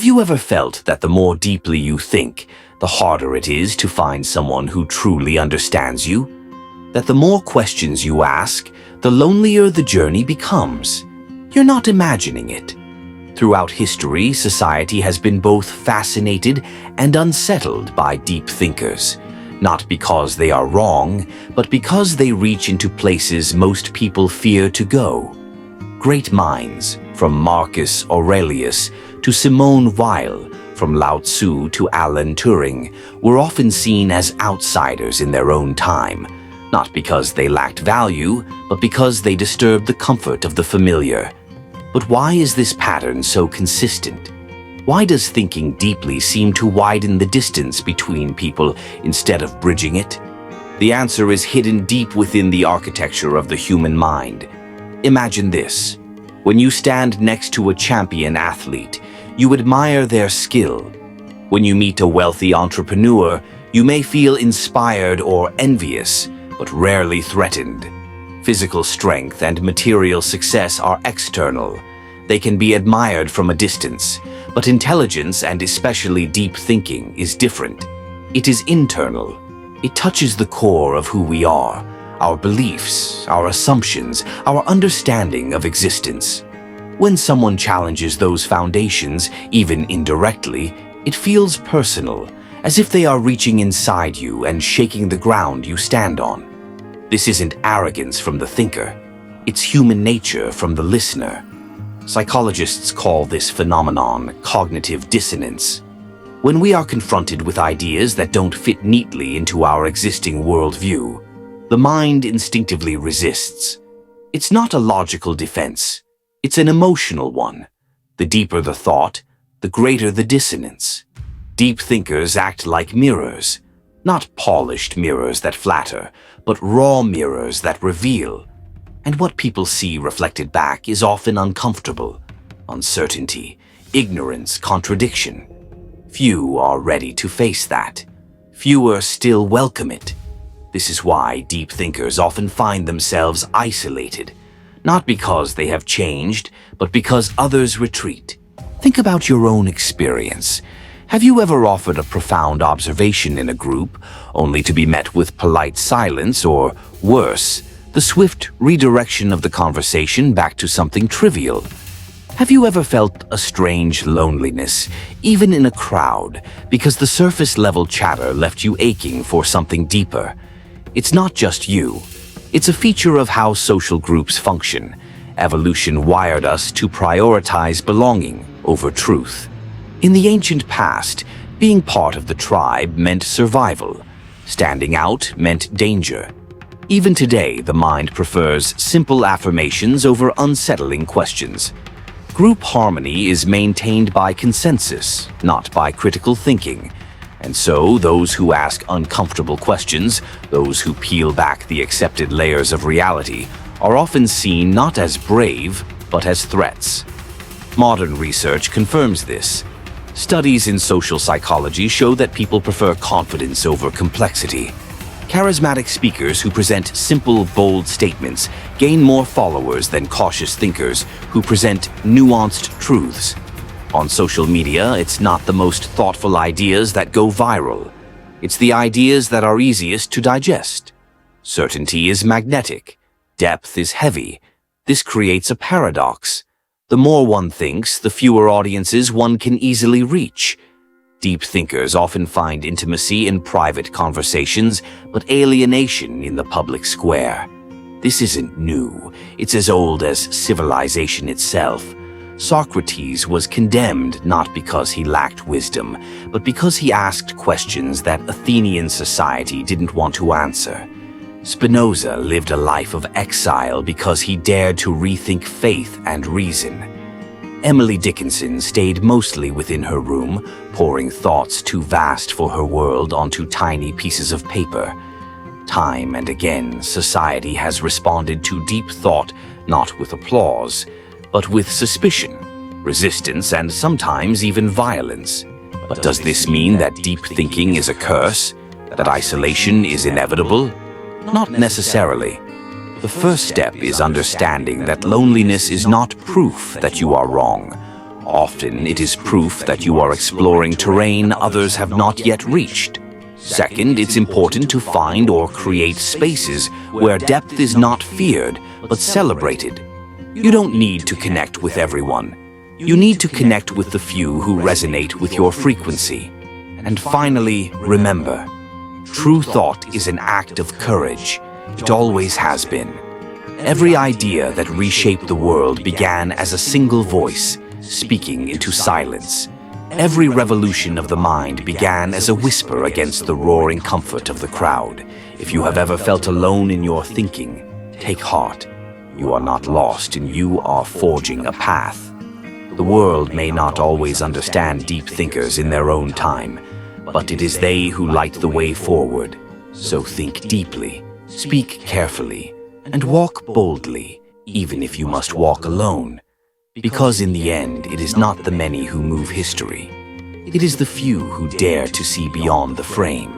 Have you ever felt that the more deeply you think, the harder it is to find someone who truly understands you? That the more questions you ask, the lonelier the journey becomes. You're not imagining it. Throughout history, society has been both fascinated and unsettled by deep thinkers, not because they are wrong, but because they reach into places most people fear to go. Great minds, from Marcus Aurelius to Simone Weil, from Lao Tzu to Alan Turing, were often seen as outsiders in their own time, not because they lacked value, but because they disturbed the comfort of the familiar. But why is this pattern so consistent? Why does thinking deeply seem to widen the distance between people instead of bridging it? The answer is hidden deep within the architecture of the human mind. Imagine this. When you stand next to a champion athlete, you admire their skill. When you meet a wealthy entrepreneur, you may feel inspired or envious, but rarely threatened. Physical strength and material success are external. They can be admired from a distance, but intelligence and especially deep thinking is different. It is internal. It touches the core of who we are, our beliefs, our assumptions, our understanding of existence. When someone challenges those foundations, even indirectly, it feels personal, as if they are reaching inside you and shaking the ground you stand on. This isn't arrogance from the thinker. It's human nature from the listener. Psychologists call this phenomenon cognitive dissonance. When we are confronted with ideas that don't fit neatly into our existing worldview, the mind instinctively resists. It's not a logical defense. It's an emotional one. The deeper the thought, the greater the dissonance. Deep thinkers act like mirrors, not polished mirrors that flatter, but raw mirrors that reveal. And what people see reflected back is often uncomfortable. Uncertainty, ignorance, contradiction. Few are ready to face that. Fewer still welcome it. This is why deep thinkers often find themselves isolated. Not because they have changed, but because others retreat. Think about your own experience. Have you ever offered a profound observation in a group, only to be met with polite silence or, worse, the swift redirection of the conversation back to something trivial? Have you ever felt a strange loneliness, even in a crowd, because the surface-level chatter left you aching for something deeper? It's not just you. It's a feature of how social groups function. Evolution wired us to prioritize belonging over truth. In the ancient past, being part of the tribe meant survival. Standing out meant danger. Even today, the mind prefers simple affirmations over unsettling questions. Group harmony is maintained by consensus, not by critical thinking. And so, those who ask uncomfortable questions, those who peel back the accepted layers of reality, are often seen not as brave, but as threats. Modern research confirms this. Studies in social psychology show that people prefer confidence over complexity. Charismatic speakers who present simple, bold statements gain more followers than cautious thinkers who present nuanced truths. On social media, it's not the most thoughtful ideas that go viral. It's the ideas that are easiest to digest. Certainty is magnetic. Depth is heavy. This creates a paradox. The more one thinks, the fewer audiences one can easily reach. Deep thinkers often find intimacy in private conversations, but alienation in the public square. This isn't new. It's as old as civilization itself. Socrates was condemned not because he lacked wisdom, but because he asked questions that Athenian society didn't want to answer. Spinoza lived a life of exile because he dared to rethink faith and reason. Emily Dickinson stayed mostly within her room, pouring thoughts too vast for her world onto tiny pieces of paper. Time and again, society has responded to deep thought not with applause, but with suspicion, resistance, and sometimes even violence. But does this mean that deep thinking is a curse? That isolation is inevitable? Not necessarily. The first step is understanding that loneliness is not proof that you are wrong. Often it is proof that you are exploring terrain others have not yet reached. Second, it's important to find or create spaces where depth is not feared, but celebrated. You don't need to connect with everyone. You need to connect with the few who resonate with your frequency. And finally, remember, true thought is an act of courage. It always has been. Every idea that reshaped the world began as a single voice, speaking into silence. Every revolution of the mind began as a whisper against the roaring comfort of the crowd. If you have ever felt alone in your thinking, take heart. You are not lost, and you are forging a path. The world may not always understand deep thinkers in their own time, but it is they who light the way forward. So think deeply, speak carefully, and walk boldly, even if you must walk alone. Because in the end, it is not the many who move history. It is the few who dare to see beyond the frame.